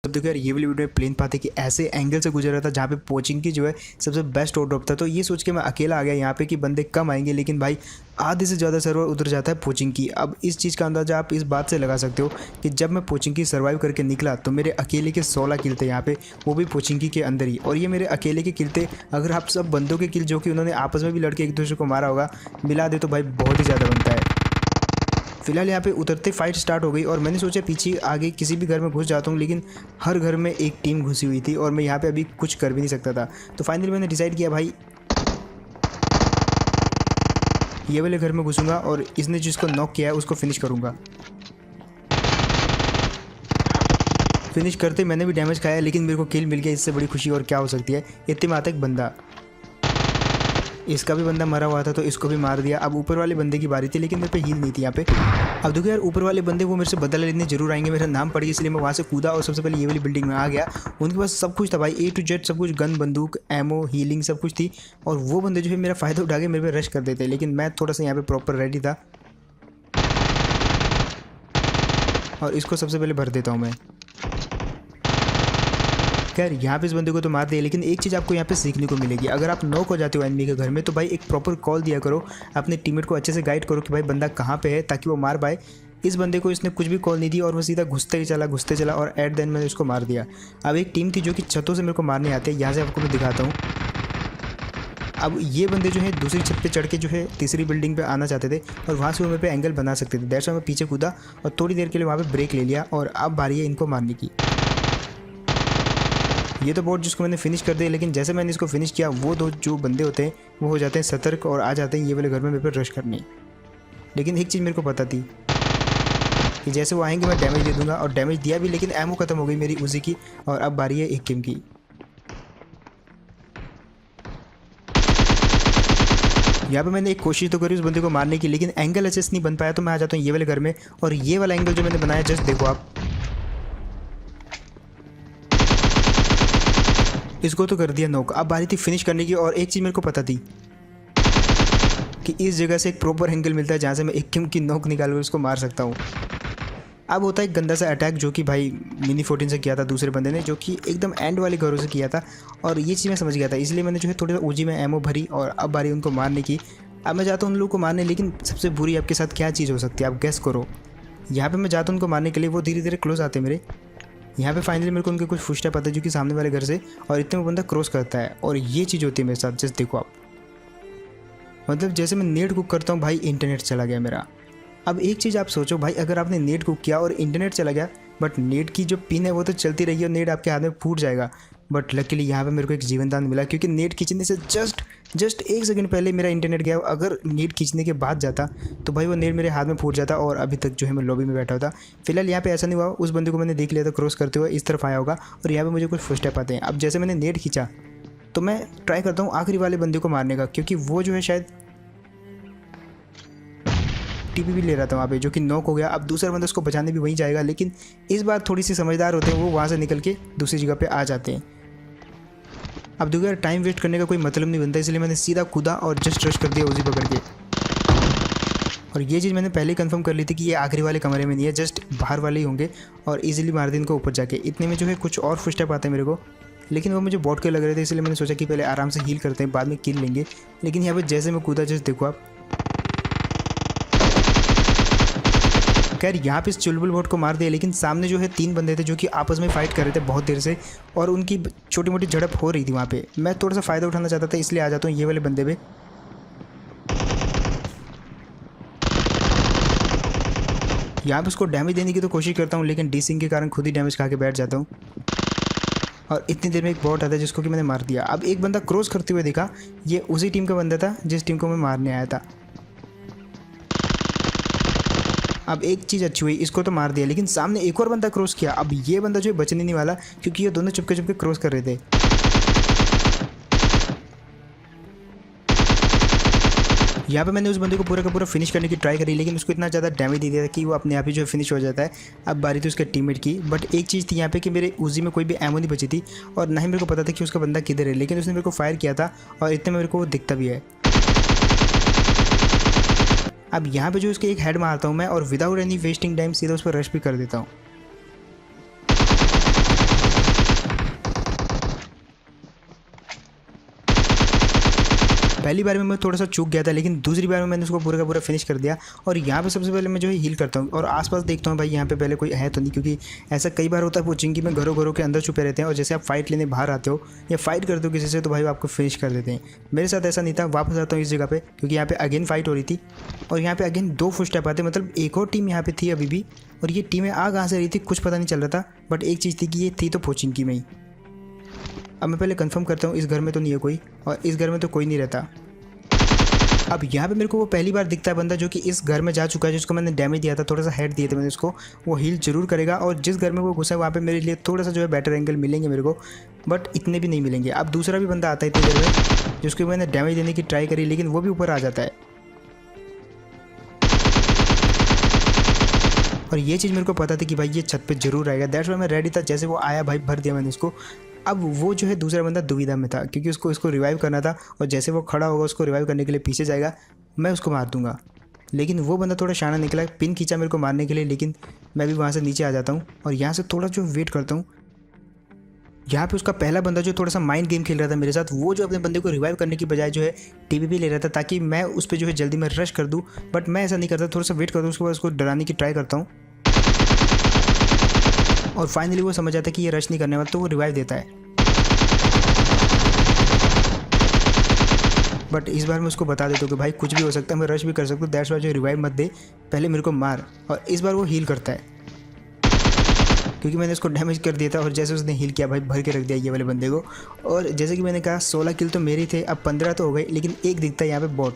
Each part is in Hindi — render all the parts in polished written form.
अब देखो यार, ये वाली वीडियो में प्लेन पाते कि ऐसे एंगल से गुजर रहा था जहाँ पे पोचिंग की जो है सबसे बेस्ट ऑर्डर था। तो ये सोच के मैं अकेला आ गया यहाँ पे कि बंदे कम आएंगे, लेकिन भाई आधे से ज़्यादा सर्वर उधर जाता है पोचिंग की। अब इस चीज़ का अंदाज़ा आप इस बात से लगा सकते हो कि जब मैं पोचिंग की सर्वाइव करके निकला तो मेरे अकेले के 16 किल थे यहाँ पे, वो भी पोचिंग की के अंदर ही। और ये मेरे अकेले के किल थे, अगर आप सब बंदों के किल जो कि उन्होंने आपस में भी लड़के एक दूसरे को मारा होगा मिला दे तो भाई बहुत ही ज़्यादा बनता है। फिलहाल यहाँ पे उतरते फाइट स्टार्ट हो गई और मैंने सोचा पीछे आगे किसी भी घर में घुस जाता हूँ, लेकिन हर घर में एक टीम घुसी हुई थी और मैं यहाँ पे अभी कुछ कर भी नहीं सकता था। तो फाइनली मैंने डिसाइड किया भाई ये वाले घर में घुसूंगा और इसने जिसको नॉक किया है उसको फिनिश करूँगा। फिनिश करते मैंने भी डैमेज खाया, लेकिन मेरे को किल मिल गया, इससे बड़ी खुशी और क्या हो सकती है। इतने में आता एक बंदा, इसका भी बंदा मरा हुआ था तो इसको भी मार दिया। अब ऊपर वाले बंदे की बारी थी, लेकिन मेरे पे हील नहीं थी यहाँ पे। अब देखो यार, ऊपर वाले बंदे वो मेरे से बदला लेने जरूर आएंगे, मेरा नाम पड़ गया, इसलिए मैं वहाँ से कूदा और सबसे पहले ये वाली बिल्डिंग में आ गया। उनके पास सब कुछ था भाई, A to Z सब कुछ, गन, बंदूक, एमो, हीलिंग सब कुछ थी। और वो बंदे जो है मेरा फ़ायदा उठा के मेरे पे रश कर देते, लेकिन मैं थोड़ा सा यहाँ पे प्रॉपर रेडी था और इसको सबसे पहले भर देता हूँ मैं। खैर यहाँ पे इस बंदे को तो मार दिया, लेकिन एक चीज़ आपको यहाँ पे सीखने को मिलेगी। अगर आप नॉक हो जाते हो एनिमी के घर में तो भाई एक प्रॉपर कॉल दिया करो, अपने टीममेट को अच्छे से गाइड करो कि भाई बंदा कहाँ पे है, ताकि वो मार पाए। इस बंदे को इसने कुछ भी कॉल नहीं दी और वो सीधा घुसते चला और एट द एंड मैंने उसको मार दिया। अब एक टीम थी जो कि छतों से मेरे को मारने आते हैं, यहाँ से आपको मैं दिखाता हूँ। अब ये बंदे जो है दूसरी छत पे चढ़ के जो है तीसरी बिल्डिंग पे आना चाहते थे और वहाँ से वो मेरे पे एंगल बना सकते थे। दैट्स व्हाई मैं पीछे कूदा और थोड़ी देर के लिए वहाँ पे ब्रेक ले लिया और अब बारी है इनको मारने की। ये तो बॉट जिसको मैंने फिनिश कर दिया, लेकिन जैसे मैंने इसको फिनिश किया वो दो जो बंदे होते हैं वो हो जाते हैं सतर्क और आ जाते हैं ये वाले घर में मेरे पे रश करने। लेकिन एक चीज़ मेरे को पता थी कि जैसे वो आएंगे मैं डैमेज दे दूंगा, और डैमेज दिया भी, लेकिन एमो खत्म हो गई मेरी उजी की और अब बारी है एक किम की। यहाँ पे मैंने एक कोशिश तो करी उस बंदे को मारने की, लेकिन एंगल अच्छे से नहीं बन पाया। तो मैं आ जाता हूँ ये वाले घर में और ये वाला एंगल जो मैंने बनाया जस्ट देखो आप, इसको तो कर दिया नॉक। अब बारी थी फिनिश करने की और एक चीज़ मेरे को पता थी कि इस जगह से एक प्रॉपर एंगल मिलता है जहाँ से मैं एक किम की नॉक निकाल कर उसको मार सकता हूँ। अब होता है एक गंदा सा अटैक जो कि भाई मिनी 14 से किया था दूसरे बंदे ने, जो कि एकदम एंड वाले घरों से किया था और ये चीज़ मैं समझ गया था, इसलिए मैंने जो है थोड़ा सा ओजी में एमओ भरी और अब बारी उनको मारने की। अब मैं जाता हूँ उन लोगों को मारने, लेकिन सबसे बुरी आपके साथ क्या चीज़ हो सकती है आप गैस करो। यहाँ पर मैं जाता हूँ उनको मारने के लिए, वो धीरे धीरे क्लोज आते मेरे। यहाँ पे फाइनली मेरे को उनके कुछ फुटस्टेप आता है जो कि सामने वाले घर से, और इतने में बंदा क्रॉस करता है और ये चीज़ होती है मेरे साथ। जस्ट देखो आप, मतलब जैसे मैं नेट कुक करता हूँ भाई इंटरनेट चला गया मेरा। अब एक चीज़ आप सोचो भाई, अगर आपने नेट कुक किया और इंटरनेट चला गया, बट नेट की जो पिन है वो तो चलती रही और नेट आपके हाथ में फूट जाएगा। बट लकीली यहाँ पे मेरे को एक जीवन दान मिला, क्योंकि नेट खींचने से जस्ट एक सेकंड पहले मेरा इंटरनेट गया। अगर नेट खींचने के बाद जाता तो भाई वो नेट मेरे हाथ में फूट जाता और अभी तक जो है मैं लॉबी में बैठा होता। फिलहाल यहाँ पे ऐसा नहीं हुआ, उस बंदे को मैंने देख लिया था क्रॉस करते हुए, इस तरफ आया होगा और यहाँ पे मुझे कुछ फुटस्टेप आते हैं। अब जैसे मैंने नेट खींचा तो मैं ट्राई करता हूँ आखिरी वाले बंदे को मारने का, क्योंकि वो जो है शायद टीपी भी ले रहा था वहाँ पे, जो कि नॉक हो गया। अब दूसरा बंदा उसको बचाने भी वहीं जाएगा, लेकिन इस बार थोड़ी सी समझदार होते हैं वो, वहाँ से निकल के दूसरी जगह पे आ जाते हैं। अब देखो यार, टाइम वेस्ट करने का कोई मतलब नहीं बनता, इसलिए मैंने सीधा कूदा और जस्ट रश कर दिया उसी पकड़ के। और ये चीज़ मैंने पहले ही कंफर्म कर ली थी कि ये आखिरी वाले कमरे में नहीं है, जस्ट बाहर वाले ही होंगे और इजीली मार दी इनको ऊपर जाके। इतने में जो है कुछ और फुटस्टेप आते हैं मेरे को, लेकिन वो मुझे बॉट के लग रहे थे, इसलिए मैंने सोचा कि पहले आराम से हील करते हैं, बाद में किल लेंगे। लेकिन यहाँ पर जैसे मैं कूदा जस्ट देखो आप, खैर यहाँ पे इस चुलबुल बॉट को मार दिया, लेकिन सामने जो है 3 बंदे थे जो कि आपस में फाइट कर रहे थे बहुत देर से और उनकी छोटी मोटी झड़प हो रही थी वहाँ पे। मैं थोड़ा सा फ़ायदा उठाना चाहता था, इसलिए आ जाता हूँ ये वाले बंदे पे। यहाँ पे उसको डैमेज देने की तो कोशिश करता हूँ, लेकिन डीसिंग के कारण खुद ही डैमेज खा के बैठ जाता हूँ और इतनी देर में एक बॉट आता है जिसको कि मैंने मार दिया। अब एक बंदा क्रॉस करते हुए देखा, ये उसी टीम का बंदा था जिस टीम को मैं मारने आया था। अब एक चीज़ अच्छी हुई, इसको तो मार दिया, लेकिन सामने एक और बंदा क्रॉस किया। अब ये बंदा जो है बचने नहीं वाला, क्योंकि ये दोनों चुपके चुपके क्रॉस कर रहे थे। यहाँ पे मैंने उस बंदे को पूरा का पूरा फिनिश करने की ट्राई करी, लेकिन उसको इतना ज़्यादा डैमेज दे दिया था कि वो अपने आप ही जो है फिनिश हो जाता है। अब बारी थी उसके टीममेट की, बट एक चीज़ थी यहाँ पे कि मेरे उजी में कोई भी एमो नहीं बची थी और ना ही मेरे को पता था कि उसका बंदा किधर है, लेकिन उसने मेरे को फायर किया था और इतने में मेरे को वो दिखता भी है। अब यहाँ पे जो उसके एक हेड मारता हूँ मैं और विदाउट एनी वेस्टिंग टाइम सीधा उस पर रश भी कर देता हूँ। पहली बार में मैं थोड़ा सा चूक गया था, लेकिन दूसरी बार में मैंने उसको पूरा का पूरा फिनिश कर दिया। और यहाँ पे सबसे पहले मैं जो है हील करता हूँ और आसपास देखता हूँ भाई यहाँ पे पहले कोई है तो नहीं, क्योंकि ऐसा कई बार होता है पोचिंकी में घरों घरों के अंदर छुपे रहते हैं और जैसे आप फाइट लेने बाहर आते हो या फाइट करते हो किसी से तो भाई आपको फिनिश कर देते हैं। मेरे साथ ऐसा नहीं था। वापस आता हूँ इस जगह पे क्योंकि यहाँ पे अगेन फाइट हो रही थी और यहाँ पे अगेन 2 फुटस्टेप आते, मतलब एक और टीम यहाँ पे थी अभी भी। और ये टीमें आ कहाँ से रही थी कुछ पता नहीं चल रहा था, बट एक चीज़ थी कि ये थी तो पोचिंकी में ही। अब मैं पहले कंफर्म करता हूँ इस घर में तो नहीं है कोई, और इस घर में तो कोई नहीं रहता। अब यहाँ पे मेरे को वो पहली बार दिखता है बंदा जो कि इस घर में जा चुका है, जिसको मैंने डैमेज दिया था, थोड़ा सा हेड दिए थे मैंने उसको। वो हील जरूर करेगा और जिस घर में वो घुसा है वहाँ पे मेरे लिए थोड़ा सा जो है बेटर एंगल मिलेंगे मेरे को, बट इतने भी नहीं मिलेंगे। अब दूसरा भी बंदा आता है इतनी देर में जिसको मैंने डैमेज देने की ट्राई करी, लेकिन वो भी ऊपर आ जाता है। और ये चीज़ मेरे को पता थी कि भाई ये छत पे जरूर आएगा, दैट्स व्हाई मैं रेडी था। जैसे वो आया भाई भर दिया मैंने उसको। अब वो जो है दूसरा बंदा दुविधा में था क्योंकि उसको रिवाइव करना था और जैसे वो खड़ा होगा उसको रिवाइव करने के लिए पीछे जाएगा, मैं उसको मार दूंगा। लेकिन वो बंदा थोड़ा शाना निकला, पिन खींचा मेरे को मारने के लिए, लेकिन मैं भी वहाँ से नीचे आ जाता हूँ और यहाँ से थोड़ा जो वेट करता हूँ। यहाँ पे उसका पहला बंदा जो थोड़ा सा माइंड गेम खेल रहा था मेरे साथ, वो जो अपने बंदे को रिवाइव करने की बजाय जो है टीपीपी ले रहा था ताकि मैं उस पर जो है जल्दी में रश कर दूँ, बट मैं ऐसा नहीं करता, थोड़ा सा वेट करता हूँ, उसके बाद उसको डराने की ट्राई करता हूँ। और फाइनली वो समझ जाता है कि ये रश नहीं करने वाला तो वो रिवाइव देता है। बट इस बार मैं उसको बता देता हूँ कि भाई कुछ भी हो सकता है, मैं रश भी कर सकता हूँ, दैट्स व्हाई जो रिवाइव मत दे, पहले मेरे को मार। और इस बार वो हील करता है क्योंकि मैंने उसको डैमेज कर दिया था और जैसे उसने हील किया भाई भर के रख दिया ये वाले बंदे को। और जैसे कि मैंने कहा 16 किल तो मेरे थे, अब 15 तो हो गए, लेकिन एक दिखता है यहाँ पे बॉट,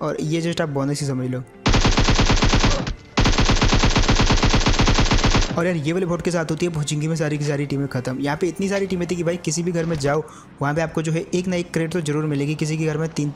और ये जस्ट आप बोनस ही समझ लो। और यार ये वाले बॉट के साथ होती है पोचिंकी में सारी की सारी टीमें खत्म। यहाँ पे इतनी सारी टीमें थी कि भाई किसी भी घर में जाओ वहाँ पे आपको जो है एक ना एक क्रेट तो जरूर मिलेगी। किसी के घर में 3-3